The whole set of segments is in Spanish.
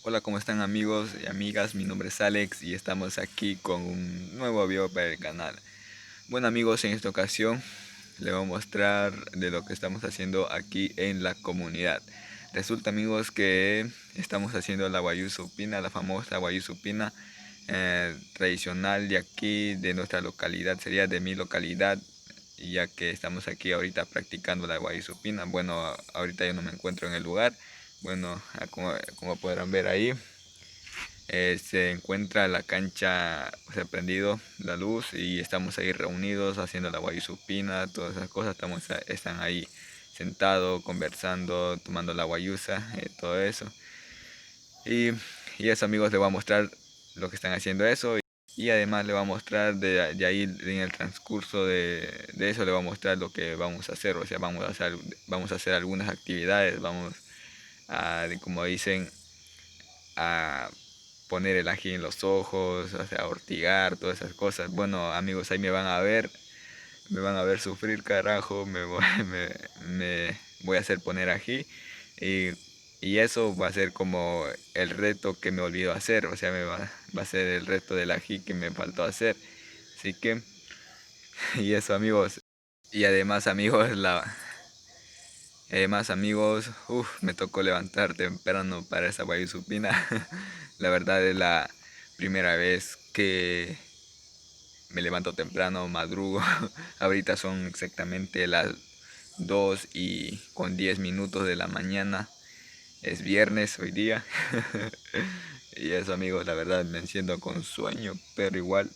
Hola, ¿cómo están amigos y amigas? Mi nombre es Alex y estamos aquí con un nuevo video para el canal. Bueno amigos, en esta ocasión les voy a mostrar de lo que estamos haciendo aquí en la comunidad. Resulta amigos que estamos haciendo la guayú supina, la famosa guayú supina tradicional de aquí, de nuestra localidad, sería de mi localidad, ya que estamos aquí ahorita practicando la guayú supina. Bueno, ahorita yo no me encuentro en el lugar. Bueno, como podrán ver ahí, se encuentra la cancha, se ha prendido la luz y estamos ahí reunidos haciendo la guayú supina, todas esas cosas. Están ahí sentados, conversando, tomando la guayusa, todo eso. Y eso amigos, les voy a mostrar lo que están haciendo eso. Y además le voy a mostrar de ahí en el transcurso de eso, le voy a mostrar lo que vamos a hacer. O sea, vamos a hacer algunas actividades, vamos a, como dicen, a poner el ají en los ojos, o sea, a ortigar, todas esas cosas. Bueno amigos, ahí me van a ver sufrir, carajo, me voy a hacer poner ají y, y eso va a ser como el reto que me olvidó hacer, o sea, va a ser el reto del ají que me faltó hacer. Así que, y eso amigos, y además amigos, me tocó levantar temprano para esa guayú supina. La verdad es la primera vez que me levanto temprano, madrugo. Ahorita son exactamente las 2:10 de la mañana. Es viernes hoy día. Y eso amigos, la verdad me siento con sueño, pero igual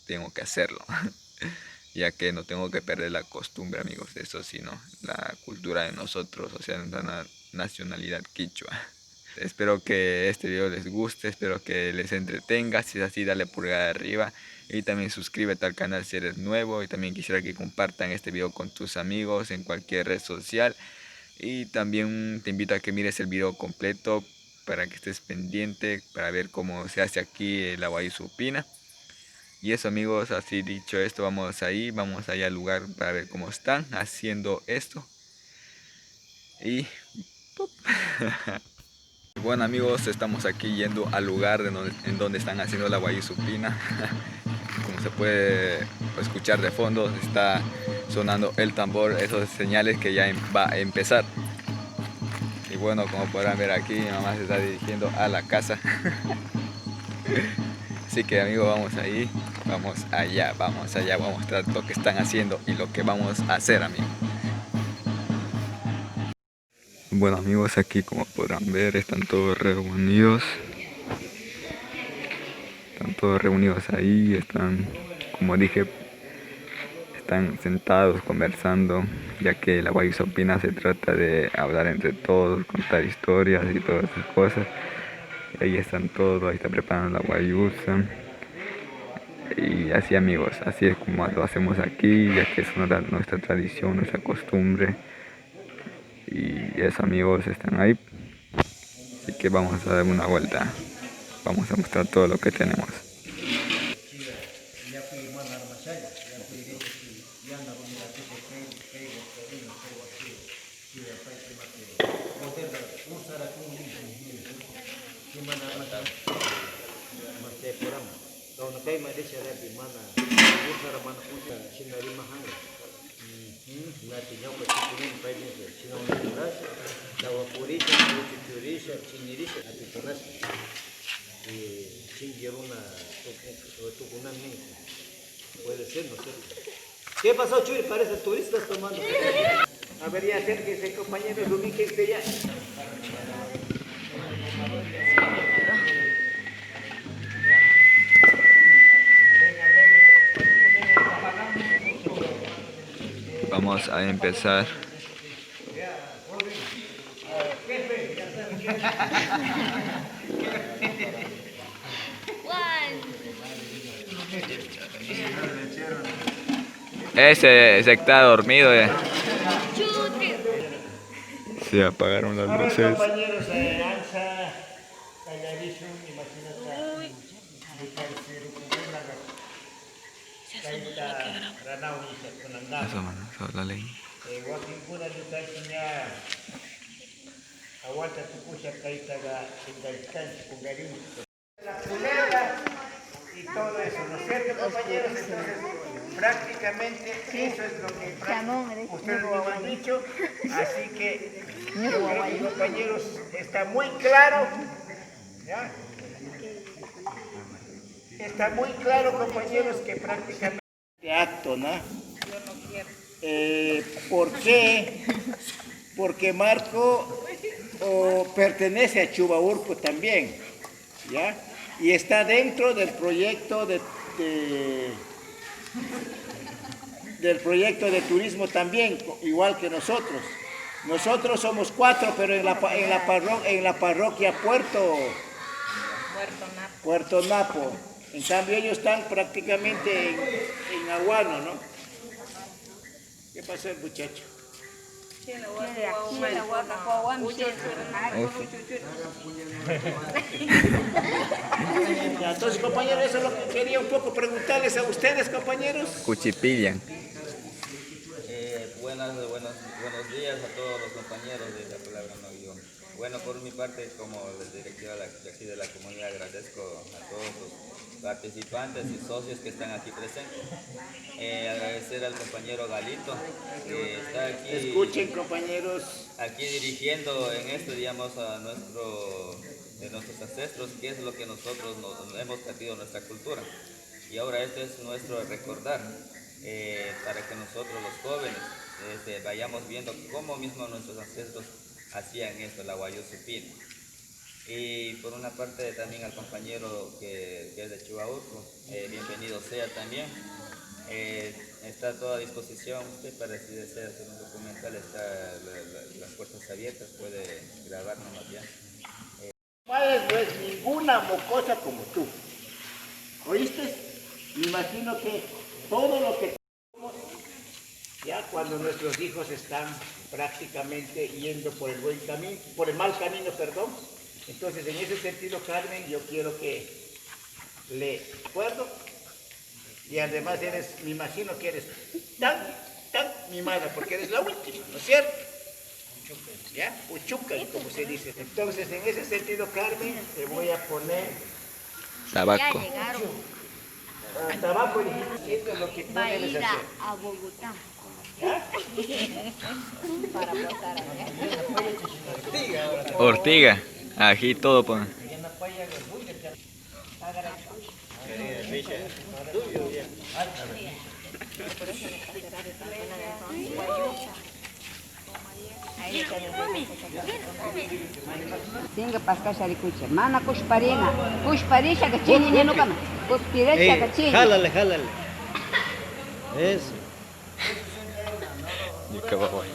tengo que hacerlo. Ya que no tengo que perder la costumbre amigos, eso sino la cultura de nosotros, o sea, la nacionalidad quichua. Espero que este video les guste, espero que les entretenga. Si es así, dale pulgar arriba y también suscríbete al canal si eres nuevo. Y también quisiera que compartan este video con tus amigos en cualquier red social. Y también te invito a que mires el video completo para que estés pendiente para ver cómo se hace aquí la guayú supina. Y eso amigos, así dicho esto, vamos allá al lugar para ver cómo están haciendo esto. Y bueno amigos, estamos aquí yendo al lugar en donde están haciendo la guayú supina. Como se puede escuchar de fondo, está sonando el tambor, esos señales que ya va a empezar. Y bueno, como podrán ver aquí, mi mamá se está dirigiendo a la casa. Así que amigos, vamos ahí, vamos allá, vamos a mostrar lo que están haciendo y lo que vamos a hacer amigos. Bueno amigos, aquí como podrán ver están todos reunidos. Están todos reunidos ahí, están, como dije, están sentados conversando, ya que la guayú supina se trata de hablar entre todos, contar historias y todas esas cosas. Y ahí están todos, ahí están preparando la guayusa. Y así amigos, así es como lo hacemos aquí, ya que es nuestra tradición, nuestra costumbre. Y eso amigos, están ahí. Así que vamos a dar una vuelta, vamos a mostrar todo lo que tenemos. Puede ser, ¿no sé? ¿Qué pasó, Chuy? Parece turistas tomando. A ver, ya acérquese, compañeros, ubíquense ya. Vamos a empezar. Ese se está dormido. Se apagaron las luces. Eso, mano, eso es la ley. Aguanta tu pucha caítaga chingaitán, pungarín. La culebra y todo eso, ¿no es cierto, compañeros? Entonces, prácticamente eso es lo que ustedes mismos han dicho. Así que yo creo que, compañeros, está muy claro. ¿Ya? Está muy claro, compañeros, que prácticamente este acto, ¿no? ¿Por qué? Porque Marco pertenece a Chubaurco también, ¿ya? Y está dentro del proyecto del proyecto de turismo también, igual que nosotros. Nosotros somos 4, pero en la parroquia Puerto Napo. En cambio ellos están prácticamente en Aguano, ¿no? ¿Qué pasó el muchacho? Ya, entonces, compañeros, eso es lo que quería un poco preguntarles a ustedes, compañeros. Cuchipillan. Buenos días a todos los compañeros de la palabra no guión. Bueno, por mi parte, como directora de aquí de la comunidad, agradezco a todos los participantes y socios que están aquí presentes. Agradecer al compañero Galito, que está aquí. Escuchen, compañeros. Aquí dirigiendo en esto, digamos, de nuestros ancestros, qué es lo que nosotros nos hemos perdido nuestra cultura. Y ahora esto es nuestro recordar, para que nosotros los jóvenes vayamos viendo cómo mismo nuestros ancestros hacían esto, la Guayusupina. Y por una parte también al compañero que es de Chubaurco, bienvenido sea también. Está a toda disposición usted para si desea hacer un documental, las puertas abiertas, puede grabarnos más bien. Padre no es ninguna mocosa como tú. ¿Oíste? Me imagino que todo lo que tenemos, ya cuando nuestros hijos están prácticamente yendo por el buen camino, por el mal camino, perdón. Entonces, en ese sentido, Carmen, yo quiero que le acuerdo. Y además me imagino que eres tan mimada, porque eres la última, ¿no es cierto? ¿Ya? Uchuca, como se dice. Entonces, en ese sentido, Carmen, te voy a poner Tabaco. tabaco y haciendo lo que tú Va a debes ir hacer. a Bogotá. ¿Ya? Para votar allá. Ortiga. Ají, todo pon. Singa pasca sharicucha. Mana kushparisha gachini neno kama. Kuspirecha gachini. Jálale. Eso. Y acá abajo ahí.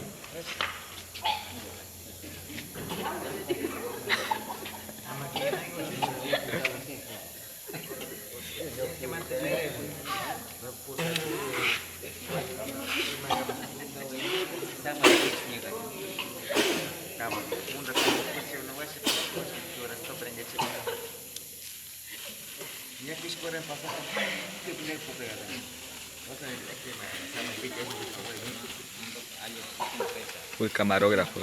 Fui camarógrafo.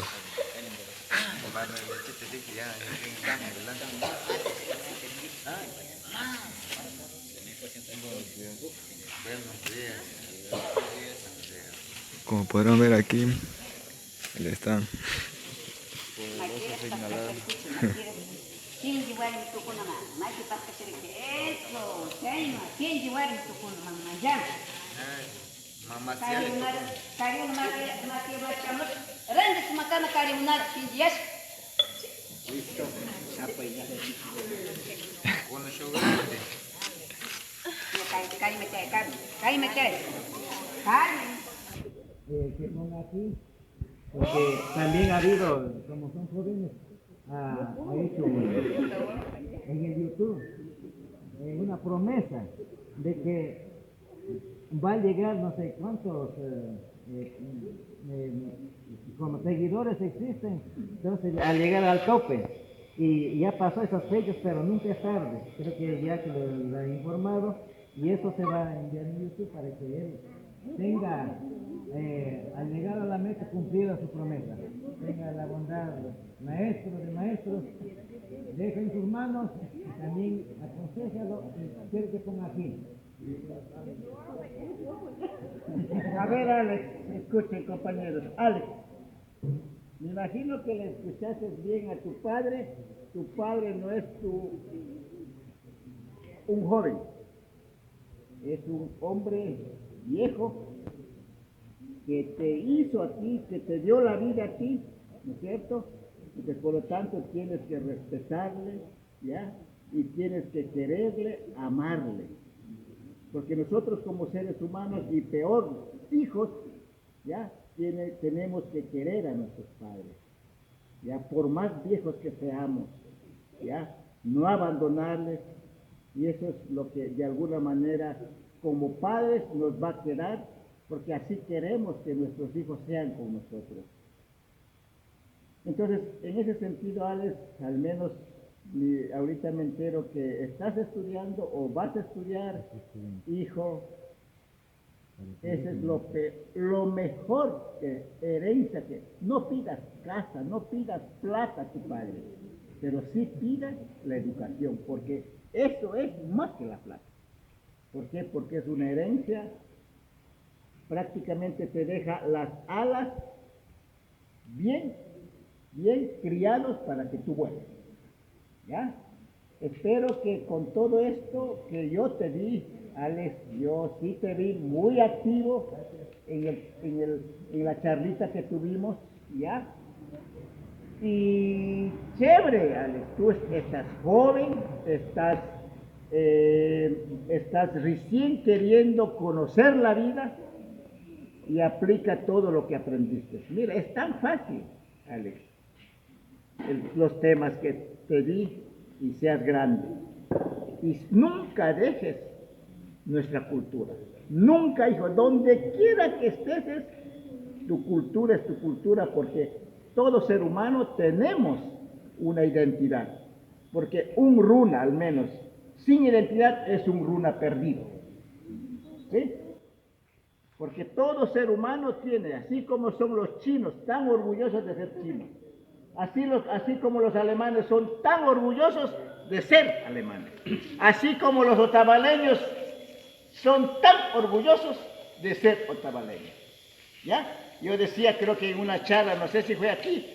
Como podrán ver aquí, el stand. Quinji wari tukuna ma. Maki pasca sharicucha. Eso. Chaima. Quinji wari tukuna ma. Ya. Kari unar mati macam. Rende semakana kari unar quinji yes. Listo. Chapa ya. Kari mete. Que ponga aquí, porque también ha habido, como son jóvenes, ha hecho en el YouTube una promesa de que va a llegar no sé cuántos como seguidores existen, entonces al llegar al tope. Y ya pasó esas fechas, pero nunca es tarde. Creo que ya que lo ha informado y eso se va a enviar en YouTube para que él tenga, al llegar a la meta, cumplida su promesa. Tenga la bondad, maestro de maestros, deja en sus manos y también aconsejalo y quiere que ponga aquí. A ver, Alex, escuchen, compañeros. Alex, me imagino que le escuchaste bien a tu padre. Tu padre no es un joven, es un hombre viejo que te hizo a ti, que te dio la vida a ti, ¿no es cierto? Entonces, por lo tanto, tienes que respetarle, ¿ya? Y tienes que quererle, amarle. Porque nosotros como seres humanos, y peor, hijos, ¿ya? Tenemos que querer a nuestros padres, ¿ya? Por más viejos que seamos, ¿ya? No abandonarles, y eso es lo que de alguna manera como padres nos va a quedar, porque así queremos que nuestros hijos sean con nosotros. Entonces, en ese sentido, Alex, al menos ahorita me entero que estás estudiando o vas a estudiar, hijo. Ese es lo mejor que herencia, que no pidas casa, no pidas plata a tu padre, pero sí pidas la educación, porque eso es más que la plata. ¿Por qué? Porque es una herencia, prácticamente te deja las alas bien criados para que tú vueles. ¿Ya? Espero que con todo esto que yo te vi, Alex, yo sí te vi muy activo en la charlita que tuvimos, ¿ya? Y chévere, Alex, tú estás joven, estás recién queriendo conocer la vida y aplica todo lo que aprendiste. Mira, es tan fácil, Alex, los temas que te di, y seas grande. Y nunca dejes nuestra cultura. Nunca, hijo, donde quiera que estés, tu cultura es tu cultura, porque todo ser humano tenemos una identidad. Porque un runa, al menos, sin identidad es un runa perdido. ¿Sí? Porque todo ser humano tiene, así como son los chinos tan orgullosos de ser chinos, así como los alemanes son tan orgullosos de ser alemanes, así como los otavaleños son tan orgullosos de ser otavaleños. ¿Ya? Yo decía, creo que en una charla, no sé si fue aquí,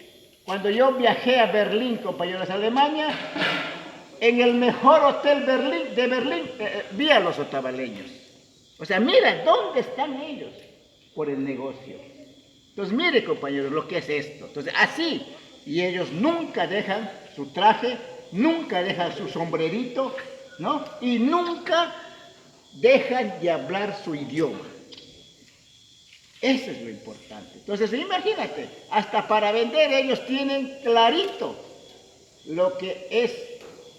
cuando yo viajé a Berlín, compañeros, a Alemania, en el mejor hotel de Berlín, vi a los otavaleños. O sea, mira, ¿dónde están ellos? Por el negocio. Entonces, mire, compañeros, lo que es esto. Entonces, así, y ellos nunca dejan su traje, nunca dejan su sombrerito, ¿no? Y nunca dejan de hablar su idioma. Eso es lo importante. Entonces, imagínate, hasta para vender ellos tienen clarito lo que es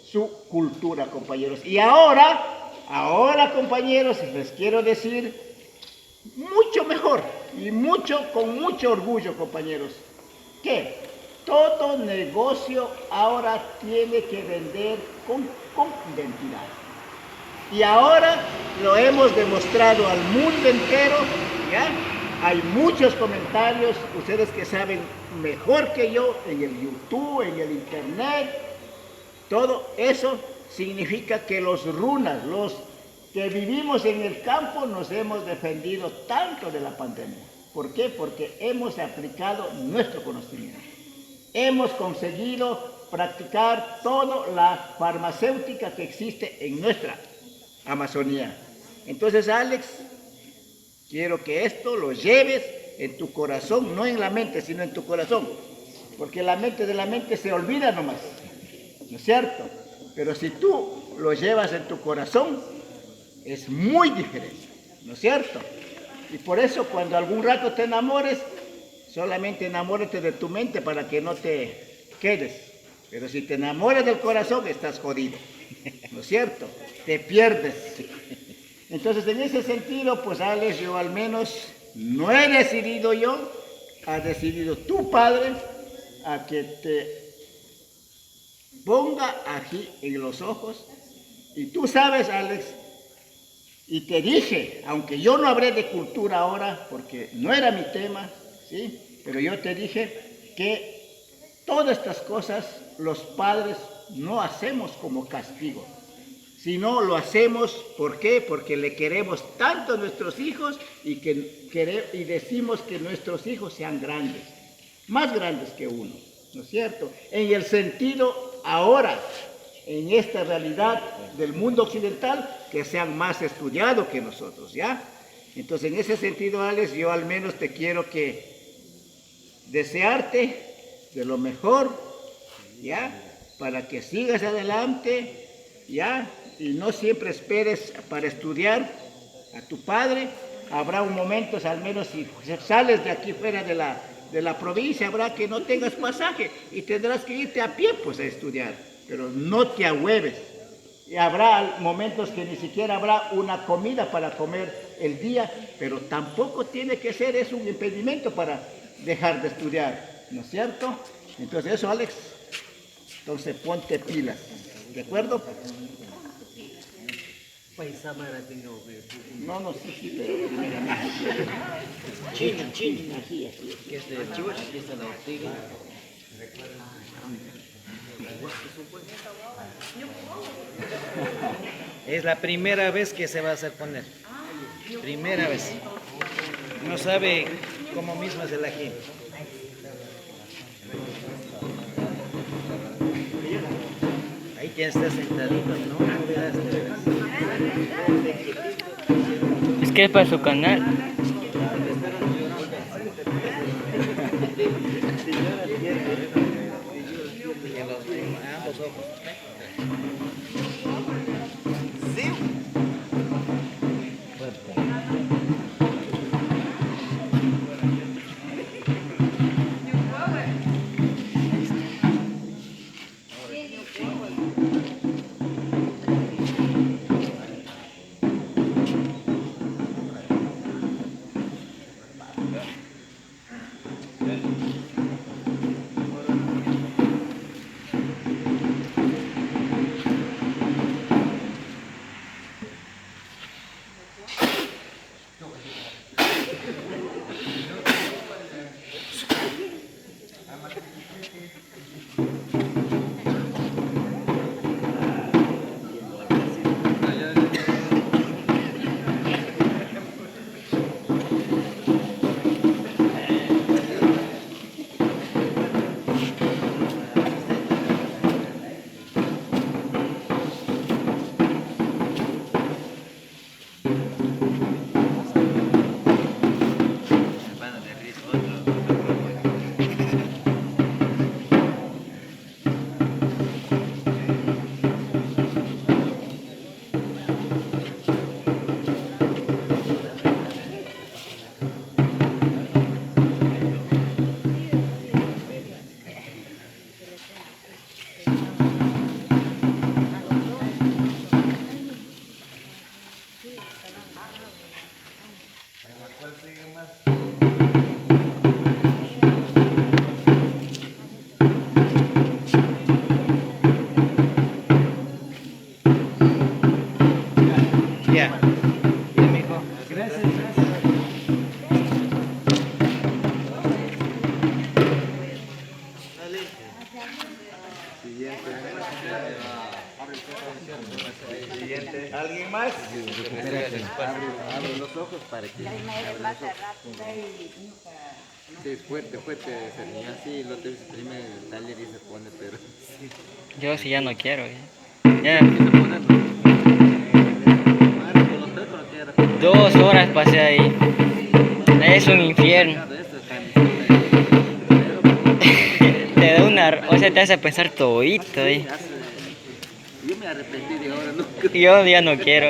su cultura, compañeros. Y ahora, compañeros, les quiero decir mucho mejor y con mucho orgullo, compañeros, que todo negocio ahora tiene que vender con identidad. Y ahora lo hemos demostrado al mundo entero, ¿ya? Hay muchos comentarios, ustedes que saben mejor que yo, en el YouTube, en el Internet. Todo eso significa que los runas, los que vivimos en el campo, nos hemos defendido tanto de la pandemia. ¿Por qué? Porque hemos aplicado nuestro conocimiento. Hemos conseguido practicar toda la farmacéutica que existe en nuestra Amazonía. Entonces, Alex, quiero que esto lo lleves en tu corazón, no en la mente, sino en tu corazón. Porque la mente se olvida nomás, ¿no es cierto? Pero si tú lo llevas en tu corazón, es muy diferente, ¿no es cierto? Y por eso cuando algún rato te enamores, solamente enamórate de tu mente para que no te quedes. Pero si te enamoras del corazón, estás jodido, ¿no es cierto? Te pierdes. Entonces, en ese sentido, pues Alex, yo al menos no he decidido yo, ha decidido tu padre a que te ponga aquí en los ojos. Y tú sabes, Alex, Y te dije, aunque yo no hablé de cultura ahora, porque no era mi tema, ¿sí? Pero yo te dije que todas estas cosas los padres no hacemos como castigo, sino lo hacemos, ¿por qué? Porque le queremos tanto a nuestros hijos y decimos que nuestros hijos sean grandes, más grandes que uno, ¿no es cierto? En el sentido ahora, en esta realidad del mundo occidental, que sean más estudiados que nosotros, ¿ya? Entonces, en ese sentido, Alex, yo al menos te quiero desearte de lo mejor, ¿ya? Para que sigas adelante, ¿ya? Y no siempre esperes para estudiar a tu padre. Habrá un momento, al menos si sales de aquí fuera de la provincia, habrá que no tengas pasaje y tendrás que irte a pie, pues, a estudiar. Pero no te ahueves. Y habrá momentos que ni siquiera habrá una comida para comer el día, pero tampoco tiene que ser eso un impedimento para dejar de estudiar, ¿no es cierto? Entonces eso, Alex, entonces ponte pilas, ¿de acuerdo? No, no, sí, sí, pero primero nada. Chini, así. Que es de Chihuahua, que es de la Ortiga. Es la primera vez que se va a hacer poner. Primera vez. No sabe cómo mismo es el ají. Ahí que estés sentadito, no veas de veras. Es que es para su canal. En ambos ojos. Ya. Ya, mijo. Gracias. ¿Alguien más? Abre los ojos para que... Sí, fuerte, señor. Sí, lo te exprime el taller y se pone, pero... Sí. Yo sí ya no quiero. Ya. 2 horas pasé ahí. Es un infierno. Te da una... O sea, te hace pensar todito ahí. Yo me arrepentí de ahora, ¿no? Yo ya no quiero.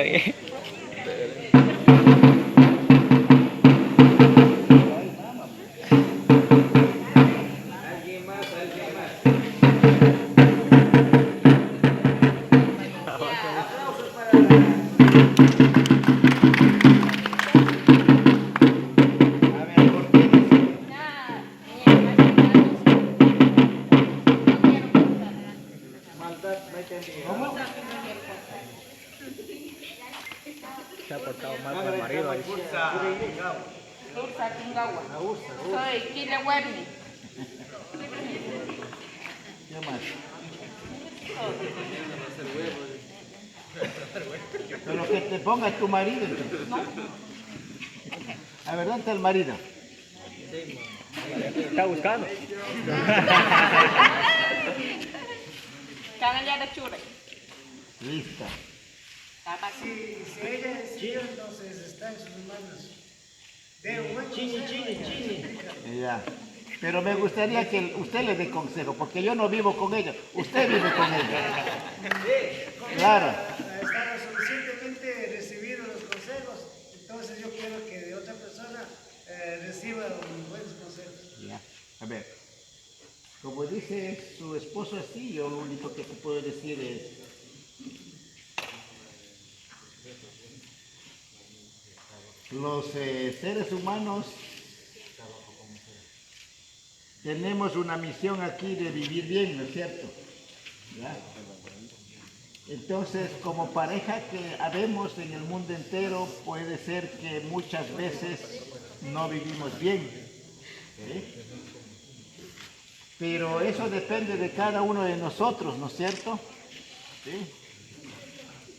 se ha portado mal con el marido. Ahí. Ursa Kingawa. Soy Kile Werni. ¿Qué más? Pero que te ponga tu marido. Entonces. A ver, ¿dónde está el marido? Está buscando. Canallada Chure. Lista. Si ella decidió, entonces está en sus manos. De un buen consejo. Ya. Pero me gustaría que usted le dé consejo, porque yo no vivo con ella. Usted vive con ella. Claro. Estamos suficientemente recibidos los consejos, entonces yo quiero que de otra persona reciba buenos consejos. Ya. A ver. Como dice su esposo así, yo lo único que te puedo decir es... Los seres humanos tenemos una misión aquí de vivir bien, ¿no es cierto? ¿Ya? Entonces, como pareja que habemos en el mundo entero, puede ser que muchas veces no vivimos bien. ¿Sí? Pero eso depende de cada uno de nosotros, ¿no es cierto? ¿Sí?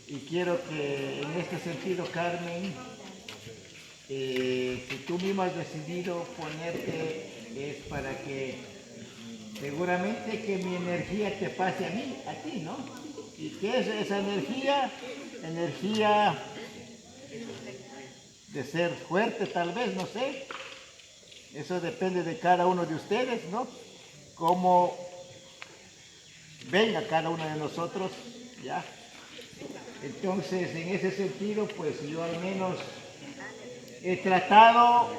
Y quiero que en este sentido, Carmen, si tú mismo has decidido ponerte, es para que seguramente que mi energía te pase a ti, ¿no? ¿Y qué es esa energía? Energía de ser fuerte tal vez, no sé. Eso depende de cada uno de ustedes, ¿no? Cómo venga cada uno de nosotros, ¿ya? Entonces, en ese sentido, pues yo al menos he tratado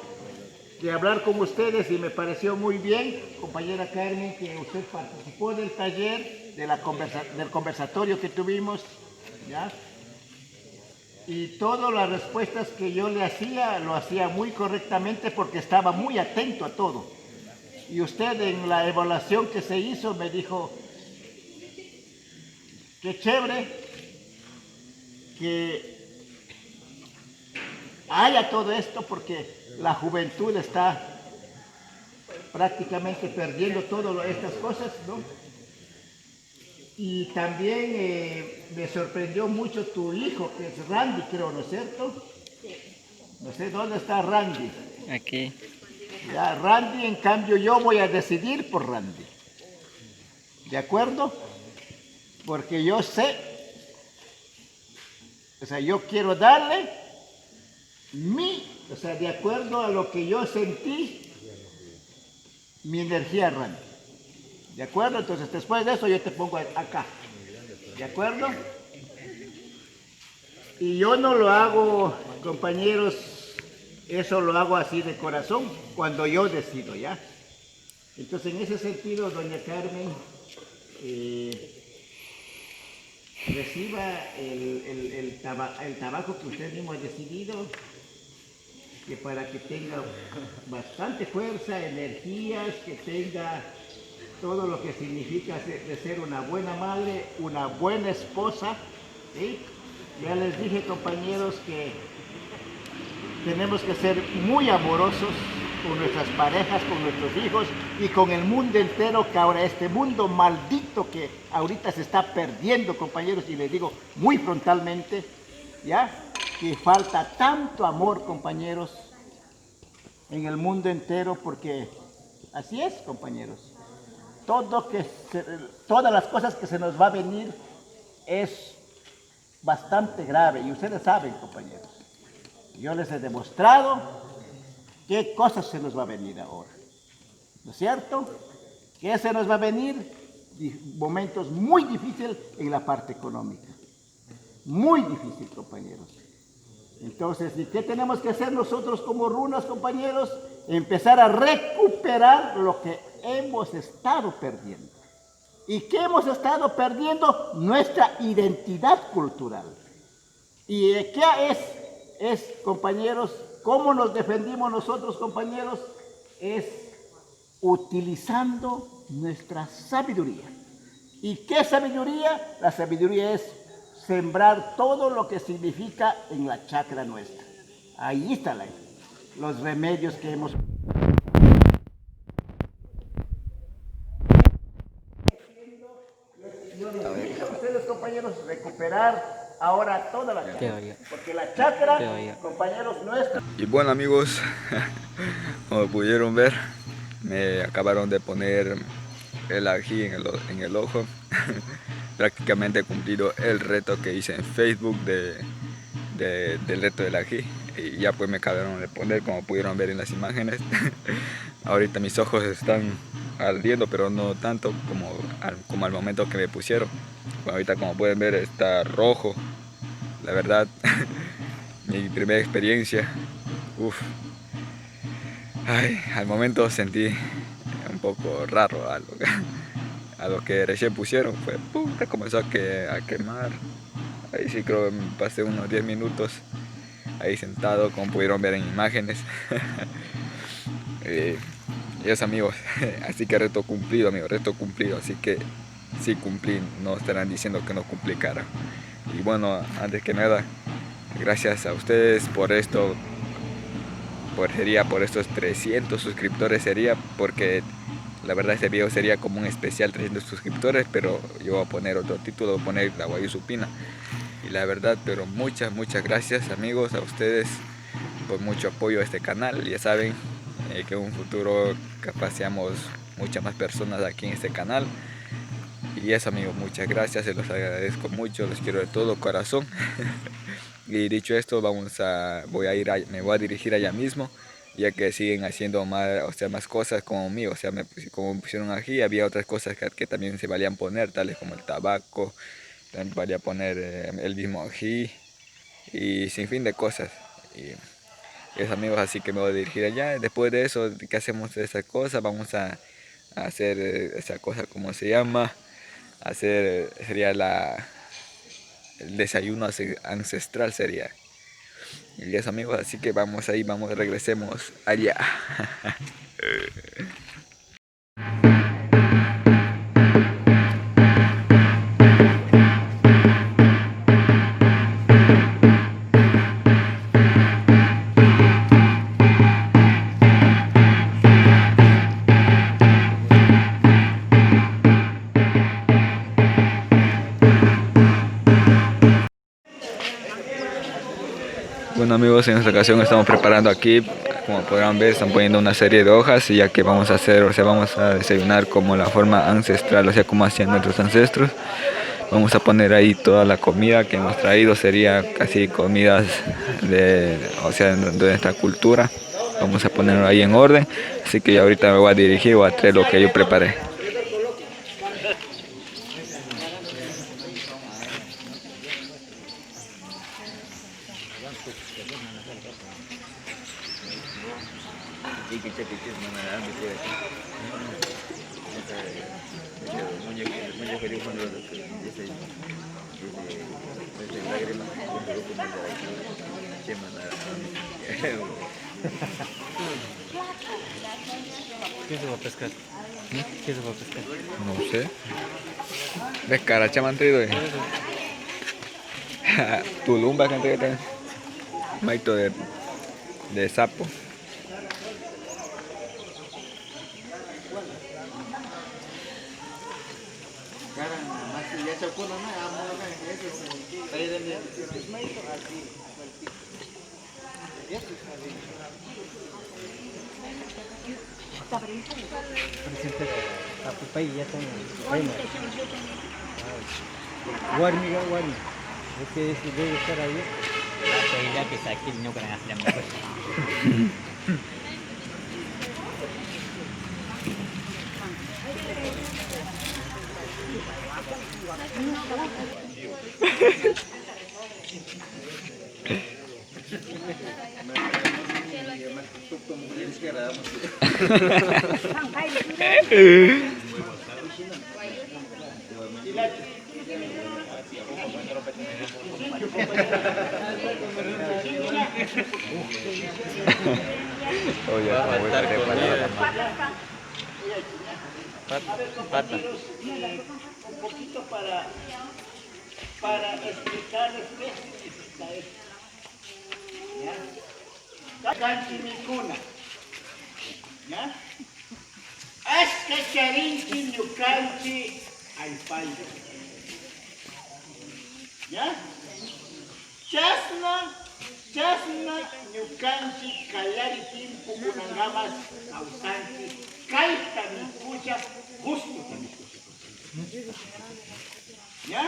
de hablar con ustedes y me pareció muy bien, compañera Carmen, que usted participó del taller, del conversatorio que tuvimos, ¿ya? Y todas las respuestas que yo le hacía, lo hacía muy correctamente porque estaba muy atento a todo. Y usted en la evaluación que se hizo me dijo, qué chévere que haya todo esto porque la juventud está prácticamente perdiendo todas estas cosas, ¿no? Y también me sorprendió mucho tu hijo, que es Randy, creo, ¿no es cierto? No sé dónde está Randy. Aquí. Ya, Randy, en cambio, yo voy a decidir por Randy. ¿De acuerdo? Porque yo sé, o sea, yo quiero darle o sea, de acuerdo a lo que yo sentí, mi energía a Randy. ¿De acuerdo? Entonces, después de eso, yo te pongo acá. ¿De acuerdo? Y yo no lo hago, compañeros, eso lo hago así de corazón, cuando yo decido, ¿ya? Entonces, en ese sentido, doña Carmen, reciba el trabajo que usted mismo ha decidido, que para que tenga bastante fuerza, energías, que tenga todo lo que significa de ser una buena madre, una buena esposa, ¿sí? Ya les dije, compañeros, que tenemos que ser muy amorosos con nuestras parejas, con nuestros hijos y con el mundo entero, que ahora este mundo maldito que ahorita se está perdiendo, compañeros, y les digo muy frontalmente, ¿ya? Que falta tanto amor, compañeros, en el mundo entero, porque así es, compañeros. Todas las cosas que se nos va a venir es bastante grave, y ustedes saben, compañeros. Yo les he demostrado qué cosas se nos va a venir ahora. ¿No es cierto? Que se nos va a venir momentos muy difíciles en la parte económica. Muy difícil, compañeros. Entonces, ¿y qué tenemos que hacer nosotros como runas, compañeros? Empezar a recuperar lo que hemos estado perdiendo. ¿Y qué hemos estado perdiendo? Nuestra identidad cultural. ¿Y qué es, compañeros, cómo nos defendimos nosotros, compañeros? Es utilizando nuestra sabiduría. ¿Y qué sabiduría? La sabiduría es sembrar todo lo que significa en la chacra nuestra. Ahí están los remedios que hemos... Ustedes, compañeros, recuperar ahora toda la chacra, porque la chacra, compañeros nuestros... Y bueno, amigos, como pudieron ver, me acabaron de poner el ají en el ojo. Prácticamente he cumplido el reto que hice en Facebook del reto del ají, y ya pues me acabaron de poner, como pudieron ver en las imágenes. Ahorita mis ojos están ardiendo, pero no tanto como al momento que me pusieron. Bueno, ahorita, como pueden ver, está rojo. La verdad, mi primera experiencia, al momento sentí un poco raro a lo que recién pusieron. Fue comenzó a quemar. Ahí sí creo que me pasé unos 10 minutos ahí sentado, como pudieron ver en imágenes. Y eso, amigos, así que reto cumplido, amigos, reto cumplido. Así que sí cumplí, no estarán diciendo que no cumplí, cara. Y bueno, antes que nada, gracias a ustedes por esto, por estos 300 suscriptores sería, porque la verdad este video sería como un especial 300 suscriptores, pero yo voy a poner otro título, voy a poner La Guayú Supina. Y la verdad, pero muchas gracias, amigos, a ustedes por mucho apoyo a este canal. Ya saben que en un futuro capaz seamos muchas más personas aquí en este canal. Y eso, amigos, muchas gracias, se los agradezco mucho, los quiero de todo corazón. Y dicho esto, me voy a dirigir allá mismo, ya que siguen haciendo más cosas como mío. O sea, como pusieron aquí, había otras cosas que también se valían poner, tales como el tabaco, también valía poner el mismo ají y sin fin de cosas. Y eso, amigos, así que me voy a dirigir allá. Después de eso, que hacemos esa cosa, vamos a hacer esa cosa, ¿cómo se llama? Sería el desayuno ancestral sería. Y eso, amigos, así que regresemos allá. Bueno, amigos, en esta ocasión estamos preparando aquí, como podrán ver, están poniendo una serie de hojas, y ya que vamos a desayunar como la forma ancestral, o sea, como hacían nuestros ancestros. Vamos a poner ahí toda la comida que hemos traído, sería casi comidas de nuestra cultura. Vamos a ponerlo ahí en orden, así que ahorita me voy a dirigir, voy a traer lo que yo preparé. ¿Qué se va a pescar? ¿Qué se va a pescar? No sé. Descaracha me han traído. Tulumba que han traído. Maito de sapo. Warmi. Es que ese debe estar ahí. Ya que está aquí, no con la Un poquito para explicarles qué significa esto. ¿Ya? Canchi mi cuna. ¿Ya? Hasta charinchi ñucanchi al payo. ¿Ya? Chasna ñucanchi kallari timpu kunangamas ausanchi kaita mi kucha justo mi kucha. ¿Ya?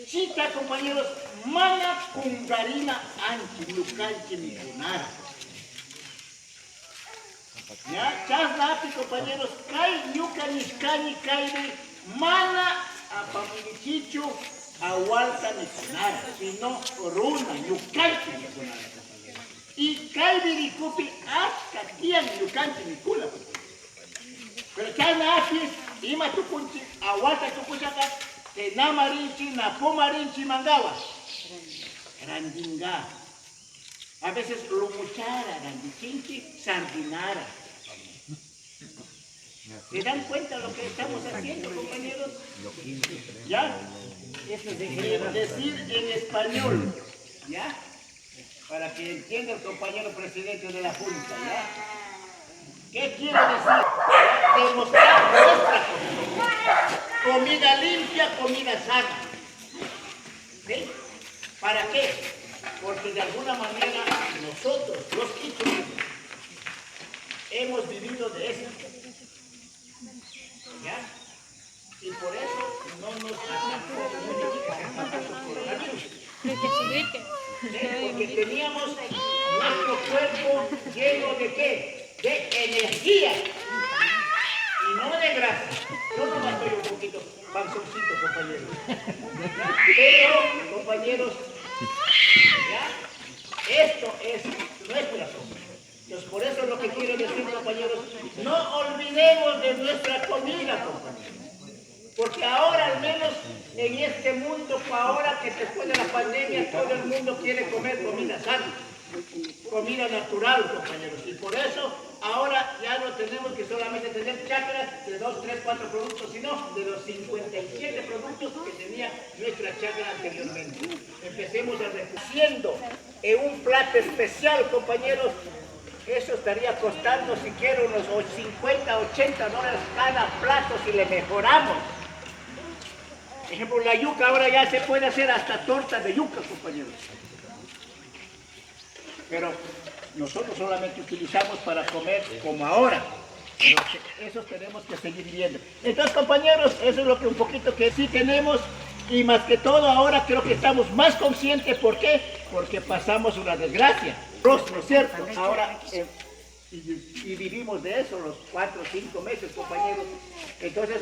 Chita, compañeros, mana kungarina anchi ñucanchi mi kunara. ¿Ya? Chasna, compañeros, kai ñuca nishkani kairi mana apamilichichu agualta ni kunara, sino runa, ñucanchi ni kunara. Y kairi rikupi hasta tian ñucanchi ni kula. Pero chasna apis, ima tukunchi, agualta tukuchaka, te namarinchi, napomarinchi mangawa. Randinga. A veces lumuchara, randichinchi, sardinara. ¿Se dan cuenta lo que estamos haciendo, compañeros? ¿Ya? Decir en español, ¿ya? Para que entienda el compañero presidente de la Junta, ¿ya? ¿Qué quiere decir? ¿Ya? Demostrar nuestra comida. Comida limpia, comida sana. ¿Sí? ¿Para qué? Porque de alguna manera nosotros, los quichuanos, hemos vivido de eso. ¿Ya? Y por eso no nos atacó el coronavirus. Porque teníamos nuestro cuerpo lleno de ¿qué? De energía y no de grasa. Yo no me estoy un poquito panzoncito, compañeros. Pero, compañeros, ¿ya? Esto es nuestra comida. Entonces, por eso es lo que quiero decir, compañeros, no olvidemos de nuestra comida, compañeros. Porque ahora, al menos en este mundo, ahora que después de la pandemia, todo el mundo quiere comer comida sana, comida natural, compañeros. Y por eso, ahora ya no tenemos que solamente tener chacras de 2, 3, 4 productos, sino de los 57 productos que tenía nuestra chacra anteriormente. Empecemos a reduciendo en un plato especial, compañeros. Eso estaría costando siquiera unos 50, 80 dólares cada plato si le mejoramos. Por ejemplo, la yuca ahora ya se puede hacer hasta torta de yuca, compañeros. Pero nosotros solamente utilizamos para comer como ahora. Pero eso tenemos que seguir viendo. Entonces, compañeros, eso es lo que un poquito que sí tenemos. Y más que todo ahora creo que estamos más conscientes. ¿Por qué? Porque pasamos una desgracia. ¿No es cierto? Ahora, y vivimos de eso los 4 o 5 meses, compañeros. Entonces,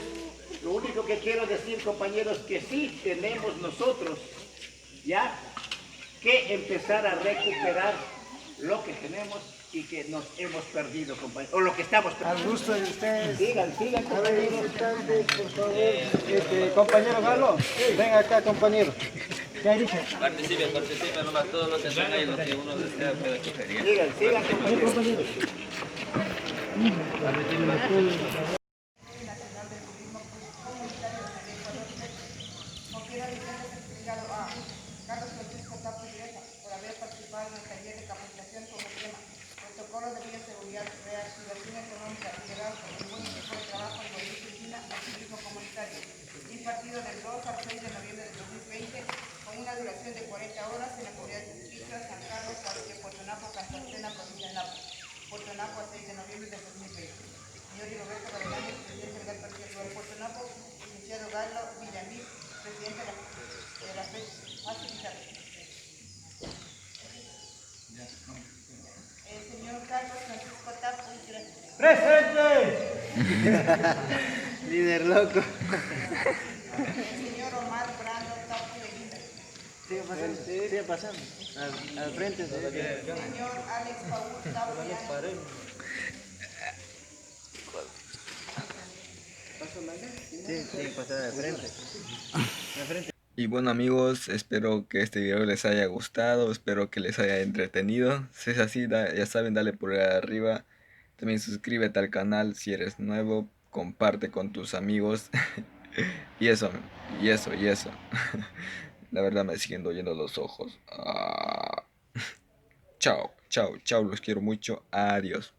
lo único que quiero decir, compañeros, que sí tenemos nosotros, ¿ya? Que empezar a recuperar lo que tenemos y que nos hemos perdido, compañeros. O lo que estamos perdiendo. Al gusto de ustedes. Sigan, compañeros. Por favor. Compañero Galo, ven acá, compañero. ¿Qué dice? Participe nomás, todos los que están ahí, los que uno desea puede sugerir. Sigan, compañeros. Carlos Francisco Tapo Greta, por haber participado en el taller de capacitación con el tema Protocolo de Bioseguridad, Reactivación Económica, liderado por el buen equipo de trabajo en medicina y turismo comunitario, impartido del 2 al 6 de noviembre de 2020, con una duración de 40 horas en la comunidad de Quichua, San Carlos, Parque Puerto Napo, Cantacena, provincia de Napo, Puerto Napo, a 6 de noviembre de 2020. Señor Roberto Gavilán, presidente del Partido de Puerto Napo, licenciado Galo Villamil, presidente de la FED. El señor Carlos Francisco Tapo. ¡Presente! Líder loco. El señor Omar Brando Tapo de Linda. Sigue pasando. Al frente. El señor Alex Paul Tapo de Sí, pasar al frente. Y bueno amigos, espero que este video les haya gustado, espero que les haya entretenido. Si es así, ya saben, dale por ahí arriba. También suscríbete al canal si eres nuevo, comparte con tus amigos. Y eso, y eso. La verdad me siguen doliendo los ojos. Chao, chao, chao, los quiero mucho. Adiós.